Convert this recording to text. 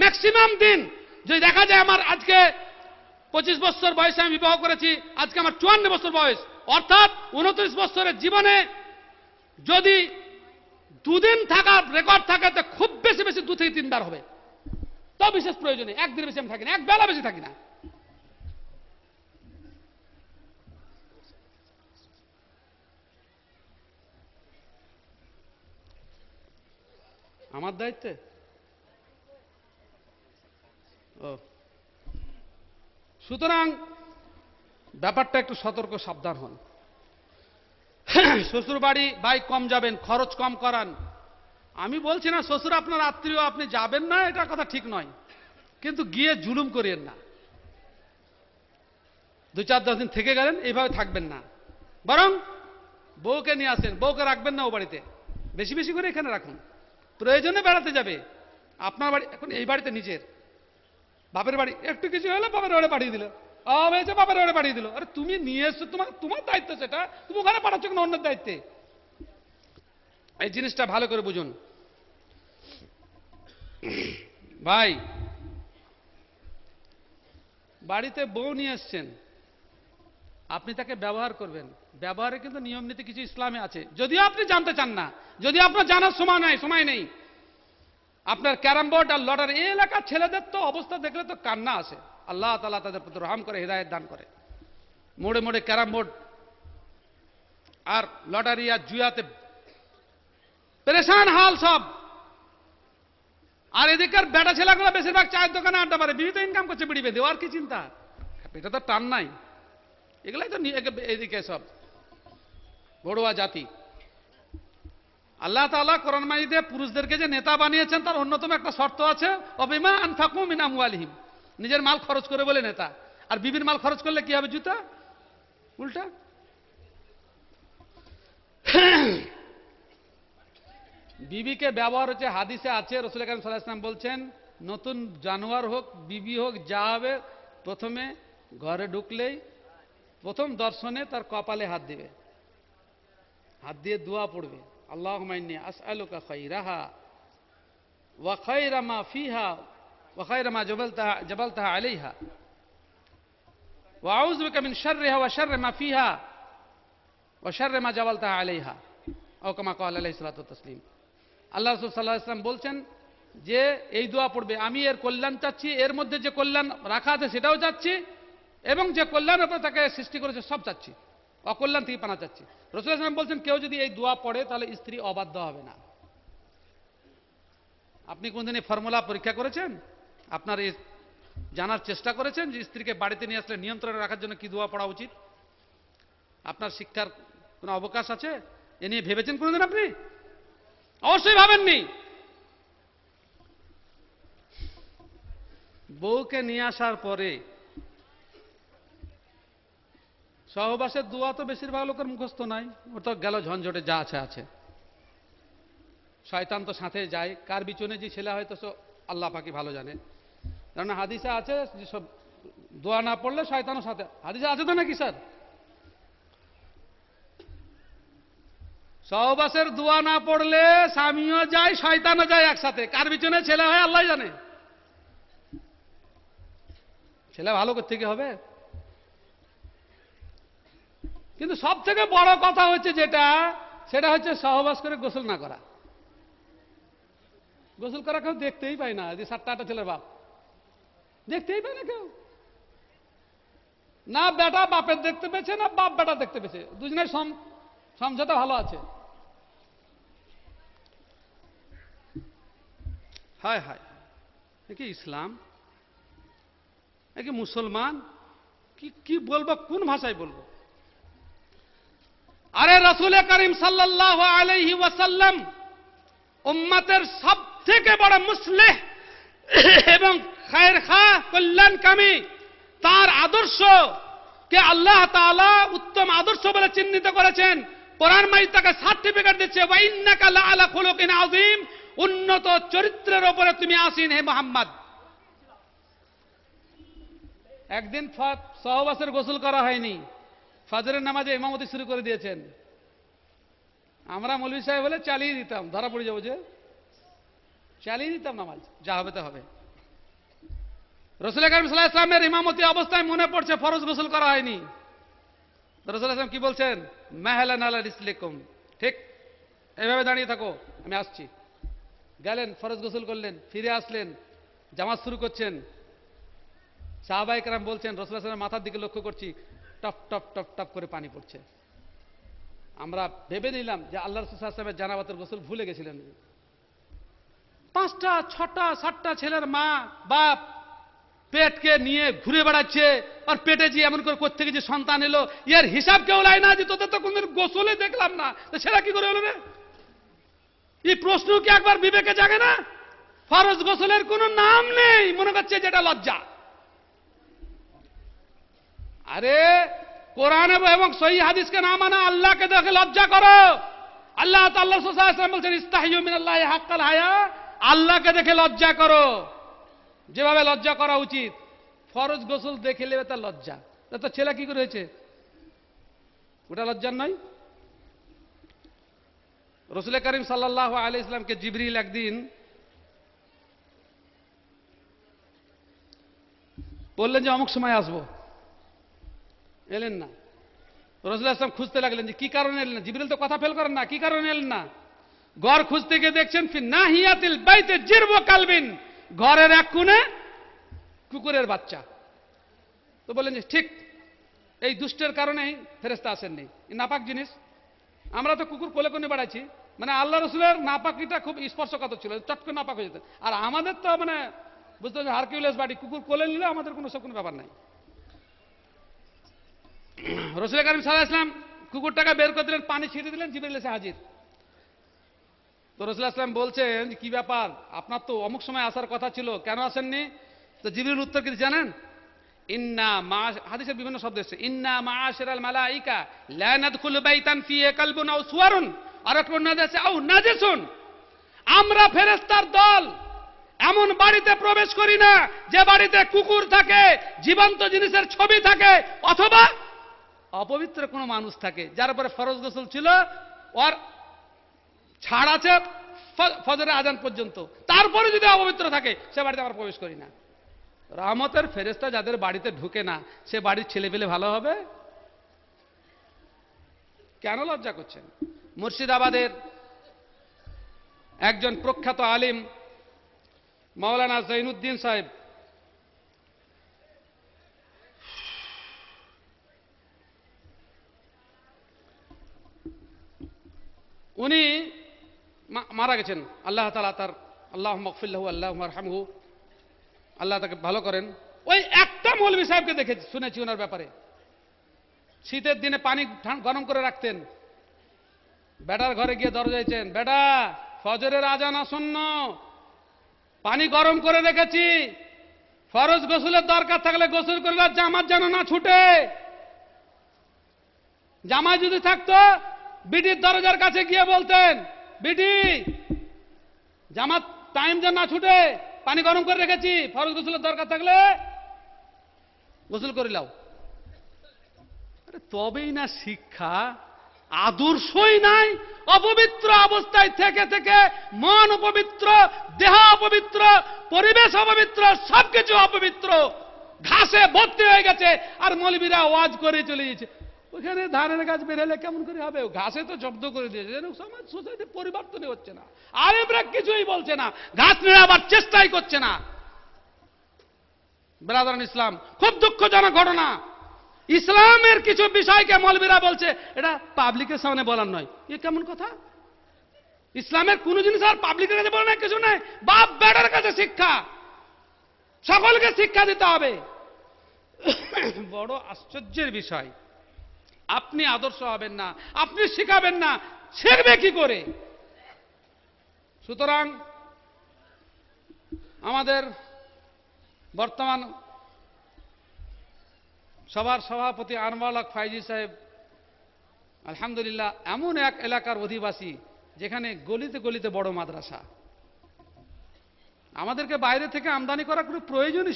Maximum দিন যদি দেখা যায় আমার আজকে 25 বছর বয়সে আমি বিবাহ করেছি, আজকে আমার 54 বছর বয়স, অর্থাৎ 29 বছরের জীবনে যদি দুদিন থাকার রেকর্ড থাকে তো খুব বেশি বেশি 2 থেকে 3 বার হবে, তো বিশেষ প্রয়োজনে। একদিন বেশি আমি থাকি না, এক বেলা বেশি থাকি না। আমার দায়িত্বে ও, সুতরাং ব্যাপারটা একটু সতর্ক সাবধান হন। শ্বশুর বাড়ি ভাই কম যাবেন, খরচ কম করান। আমি বলছি না শ্বশুর আপনার আত্মীয়, আপনি যাবেন না, এটা কথা ঠিক নয়, কিন্তু গিয়ে জুলুম করিয়েন না। 2-4-10 দিন থেকে গেলেন, এইভাবে থাকবেন না, বরং বউকে নিয়ে আসেন। বউকে রাখবেন না ও বাড়িতে, বেশি বেশি করে এখানে রাখুন। প্রয়োজনে বেড়াতে যাবে, আপনার বাড়ি এখন এই বাড়িতে নিজের, বাপের বাড়ি একটু কিছু হলে বাপের বাড়ি পাঠিয়ে দিল, হয়েছে বাপের বাড়ি পাঠিয়ে দিল। আরে তুমি নিয়ে এসছো, তোমার দায়িত্ব সেটা, তুমি ওখানে পাঠাচ্ছ কেন অন্যের দায়িত্বে? এই জিনিসটা ভালো করে বুঝুন ভাই। বাড়িতে বউ নিয়ে এসছেন, আপনি তাকে ব্যবহার করবেন। ব্যবহারে কিন্তু নিয়ম নীতি কিছু ইসলামে আছে, যদিও আপনি জানতে চান না, যদি আপনার জানার সময় নেই। আপনার ক্যারাম বোর্ড আর লটারি, এই এলাকার ছেলেদের তো অবস্থা দেখলে তো কান্না আসে। আল্লাহ তাআলা তাদের প্রতি রহম করে, হিদায়াত দান করে। মোড়ে মোড়ে ক্যারাম বোর্ড আর লটারি আর জুয়াতে পেরেশান হাল সব। আর এদিকের বেটা ছেলেগুলো বেশিরভাগ চায়ের দোকানে আড্ডা মারে, বিড়ি তো ইনকাম করছে বিড়ি বেঁধে, আর কি চিন্তা? এটা তো টান নাই, এগুলাই তো এদিকে সব বড়ুয়া জাতি। আল্লাহ তাআলা কোরআন মাজিদে পুরুষদেরকে যে নেতা বানিয়েছেন তার অন্যতম একটা শর্ত আছে, অবিমা আনফাকু মিন আমওয়ালিহিম, নিজের মাল খরচ করে বলে নেতা। আর বিবির মাল খরচ করলে কি হবে? জুতা উল্টা। বিবিকে ব্যবহার হচ্ছে, হাদিসে আছে রাসূল কারীম সাল্লাল্লাহু আলাইহি ওয়াসাল্লাম বলছেন, নতুন জানোয়ার হোক বিবি হোক যা হবে, প্রথমে ঘরে ঢুকলেই প্রথম দর্শনে তার কপালে হাত দিবে, হাত দিয়ে দোয়া পড়বে, আল্লাহুম্মা ইন্নী আসআলুকা খায়রাহা ওয়া খায়রা মা ফিহা ওয়া খায়রা মা জাবালতাহা আলাইহা ওয়া আউযু বিকা মিন শাররিহা ওয়া শাররি মা ফিহা ওয়া শাররি মা জাবালতাহা আলাইহা, আও কামা ক্বালা আলাইহিস সালাতু ওয়াস তাসলিম। আল্লাহ রাসূল সাল্লাল্লাহু আলাইহি ওয়াসাল্লাম বলছেন যে এই দোয়া পড়বে, আমি এর কল্যাণ চাচ্ছি, এর মধ্যে যে কল্যাণ রাখা আছে সেটাও চাচ্ছি, এবং যে কল্যাণ আপনার তাকে সৃষ্টি করেছে সব চাচ্ছি, অকল্যাণ থেকে পানা চাচ্ছি। রাসূল সাল্লাল্লাহু আলাইহি ওয়াসাল্লাম বলছেন কেউ যদি এই দোয়া পড়ে তাহলে স্ত্রী অবাধ্য হবে না। আপনি কোনদিন এই ফর্মুলা পরীক্ষা করেছেন? আপনার এই জানার চেষ্টা করেছেন যে স্ত্রীকে বাড়িতে নিয়ে আসলে নিয়ন্ত্রণে রাখার জন্য কি দোয়া পড়া উচিত? আপনার শিক্ষার কোনো অবকাশ আছে? এ নিয়ে ভেবেছেন কোনদিন আপনি? অবশ্যই ভাবেননি। বউকে নিয়ে আসার পরে সহবাসের দোয়া তো বেশিরভাগ লোকের মুখস্থ নাই, ওর তো গেল ঝঞ্ঝটে, যা আছে আছে। শয়তান তো সাথে যায়, কার বিচনে যে ছেলে হয়তো আল্লাহ পাকি ভালো জানে। কারণ হাদিসে আছে যে সব দোয়া না পড়লে শয়তানও সাথে, হাদিসে আছে তো নাকি স্যার? সহবাসের দোয়া না পড়লে স্বামীও যায় শয়তানও যায় একসাথে, কার বিচনে ছেলে হয় আল্লাহ জানে। ছেলে ভালো করতে কি হবে? কিন্তু সব থেকে বড় কথা হচ্ছে যেটা, সেটা হচ্ছে সহবাস করে গোসল না করা। গোসল করা কেউ দেখতেই পায় না, যে 7-8টা ছেলের বাপ দেখতেই পায় না কেউ। না বেটা বাপের দেখতে পেয়েছে, না বাপ বেটা দেখতে পেয়েছে, দুজনের সমঝোতা ভালো আছে। হায় হায়, এ কি ইসলাম? এ কি মুসলমান? কি বলবো, কোন ভাষায় বলবো? আরে রাসূল করিম সাল্লাল্লাহু আলাইহি ওয়াসাল্লাম উম্মতের সব থেকে বড় মুসলিহ এবং খায়রখা কল্যাণকামী, তার আদর্শ কে আল্লাহ তাআলা উত্তম আদর্শ বলে চিহ্নিত করেছেন। কোরআন মাজিদ তাকে সার্টিফিকেট দিচ্ছে, ওয়া ইন্নাকা লাআলা খুলুকিন আযীম, উন্নত চরিত্রের উপরে তুমি আসীন হে মুহাম্মদ। একদিন সহবাসের গোসল করা হয়নি, ফজরের নামাজে ইমামতি শুরু করে দিয়েছেন। আমরা মৌলভী সাহেব হলে চালিয়ে দিতাম, ধরা পড়ে যাবো যে চালিয়ে দিতাম নামাজ, যা হবে তা হবে। রাসূল করিম সাল্লাল্লাহু আলাইহি ওয়াসাল্লামের ইমামতি অবস্থায় মনে পড়ছে ফরজ গোসল করা হয়নি। রাসূল সাল্লাল্লাহু আলাইহি ওয়াসাল্লাম কি বলছেন? মাহালান আলা রিসলিকুম, ঠিক এইভাবে দাঁড়িয়ে থাকো, আমি আসছি। গেলেন, ফরজ গোসল করলেন, ফিরে আসলেন, জামাত শুরু করছেন। সাহাবায়ে কেরাম বলছেন, রাসূল সাল্লাল্লাহু আলাইহি ওয়াসাল্লামের মাথার দিকে লক্ষ্য করছি, টপ টপ টপ টপ করে পানি পড়ছে। আমরা ভেবে নিলাম যে আল্লাহ রাসূল সাল্লাল্লাহু আলাইহি ওয়াসাল্লামের জানাবাতের গোসল ভুলে গেছিলেন। 5টা 6টা 7টা ছেলের মা বাপ পেটকে নিয়ে ঘুরে বেড়াচ্ছে, আর পেটে যে এমন করে কোত্থেকে যে সন্তান এলো, এর হিসাব কেউ লাই না যে তোদের তো কোনদিন গোসলে দেখলাম না, তো সেটা কি করে হলো রে? এই প্রশ্ন কি একবার বিবেকে জাগে না? ফরজ গোসলের কোনো নাম নেই, মনে করছে যেটা লজ্জা। আরে কোরআন এবং সহিহ হাদিসকে না মানা আল্লাহকে দেখে লজ্জা করো। আল্লাহ তাআলা রাসূল সাল্লাল্লাহু আলাইহি ওয়াসাল্লাম বলেছেন, ইস্তাহিয়ু মিনাল্লাহি হাক্কাল হায়া, আল্লাহকে দেখে লজ্জা করো যেভাবে লজ্জা করা উচিত। ফরজ গোসল দেখে নেবে তার লজ্জা, তো ছেলে কি করে হয়েছে? ওটা লজ্জার নয়। রাসূল করিম সাল্লাল্লাহু আলাইহি ওয়াসাল্লামকে জিবরিল একদিন বললেন যে অমুক সময় আসবো, এলেন না। রাসূল সাল্লাল্লাহু আলাইহি ওয়াসাল্লাম খুঁজতে লাগলেন যে কি কারণে এলেন না। জিবরিল তো কথা ফেল করেন না, কি কারণে এলেন না? ঘর খুঁজতে গিয়ে দেখছেন ফি নাহিয়াতিল বাইতে জিরবু কালবিন, ঘরের এক কোণে কুকুরের বাচ্চা। তো বললেন যে ঠিক এই দুষ্টের কারণেই ফেরেশতা আসেননি, নাপাক জিনিস। আমরা তো কুকুর কোলে কোলে বাড়াইছি, মানে আল্লাহ রসুলের নাপাকিটা খুব স্পর্শকাতর ছিল, চট করে নাপাক হয়ে যেত। আর আমাদের তো মানে বুঝতে পারছি হারকিউলিস বাড়ি, কুকুর কোলে নিলে আমাদের কোনো সব কোনো ব্যাপার নাই। রাসূল করিম সাল্লাল্লাহু আলাইহি ওয়াসাল্লাম কুকুরটাকে বের করে দিলেন, পানি ছিটিয়ে দিলেন, জিবরিল এসে হাজির। তো রাসূল সাল্লাল্লাহু আলাইহি ওয়াসাল্লাম বলছেন কি ব্যাপার, আপনার তো অমুক সময় আসার কথা ছিল, কেন আসেননি? তো জিবরিল উত্তর কি জানেন? ইন্না মা, হাদিসের বিভিন্ন শব্দ এসেছে, ইন্না মাআশিরাল মালাইকা লা নাদখুলু বাইতান ফিহি কালবুন আও সুওয়ারুন, আর একটা নাজ আছে আও নাজিসুন, আমরা ফেরেশতার দল এমন বাড়িতে প্রবেশ করি না যে বাড়িতে কুকুর থাকে, জীবন্ত জিনিসের ছবি থাকে, অথবা অপবিত্র কোনো মানুষ থাকে। যার উপরে ফরজ গোসল ছিল, ওর ছাড় আছে ফজরের আজান পর্যন্ত, তারপরে যদি অপবিত্র থাকে সে বাড়িতে আমরা প্রবেশ করি না। রহমতের ফেরেশতা যাদের বাড়িতে ঢুকে না, সে বাড়ির ছেলে পেলে ভালো হবে? কেন লজ্জা করছেন? মুর্শিদাবাদের একজন প্রখ্যাত আলিম মাওলানা জৈনুদ্দিন সাহেব, উনি মারা গেছেন, আল্লাহ তাআলা তার আল্লাহুম্মা গফির লাহু আল্লাহুম্মা আরহামহু, আল্লাহ তাকে ভালো করেন। ওই একটা মৌলভী সাহেবকে দেখেছি, শুনেছি ওনার ব্যাপারে, শীতের দিনে পানি গরম করে রাখতেন, বেটার ঘরে গিয়ে দরজা দিয়েছেন, বেটা ফজরের আজান আসন্ন, পানি গরম করে রেখেছি, ফরজ গোসলের দরকার থাকলে গোসল করলে জামাত যেন না ছুটে। জামাত যদি থাকতো বিটির দরজার কাছে গিয়ে বলতেন, বিটি জামাত টাইম যেন না ছুটে, পানি গরম করে রেখেছি, ফরজ গোসলের দরকার থাকলে গোসল করে লাও। আরে তবেই না শিক্ষা, আদর্শই নাই। অপবিত্র অবস্থায় থেকে থেকে মন অপবিত্র, দেহ অপবিত্র, পরিবেশ অপবিত্র, সবকিছু অপবিত্র, ঘাসে ভর্তি হয়ে গেছে। আর মৌলবীরা ওয়াজ করে চলে গেছে, ওখানে ধানের গাছ বেরোলে কেমন করে হবে, ঘাসে তো জব্দ করে দিয়েছে, যেন সমাজ সোসাইটি পরিবর্তনই হচ্ছে না। আলেমরা কিছুই বলছে না, ঘাস নেড়াবার চেষ্টাই করছে না। ব্রাদারান ইসলাম, খুব দুঃখজনক ঘটনা। ইসলামের কিছু বিষয়কে মৌলবীরা বলছে এটা পাবলিকের সামনে বলার নয়। এ কেমন কথা? ইসলামের কোন জিনিস আর পাবলিকের কাছে বলে না, কিছু নাই, বাপ বেটার কাছে শিক্ষা, সকলকে শিক্ষা দিতে হবে। বড় আশ্চর্যের বিষয়, আপনি আদর্শ হবেন না, আপনি শিখাবেন না, শিখবে কি করে? সুতরাং আমাদের বর্তমান সভার সভাপতি আনওয়ারুল হক ফাইজি সাহেব আলহামদুলিল্লাহ এমন এক এলাকার অধিবাসী যেখানে গলিতে গলিতে বড় মাদ্রাসা, আমাদেরকে বাইরে থেকে আমদানি করার কোনো প্রয়োজনই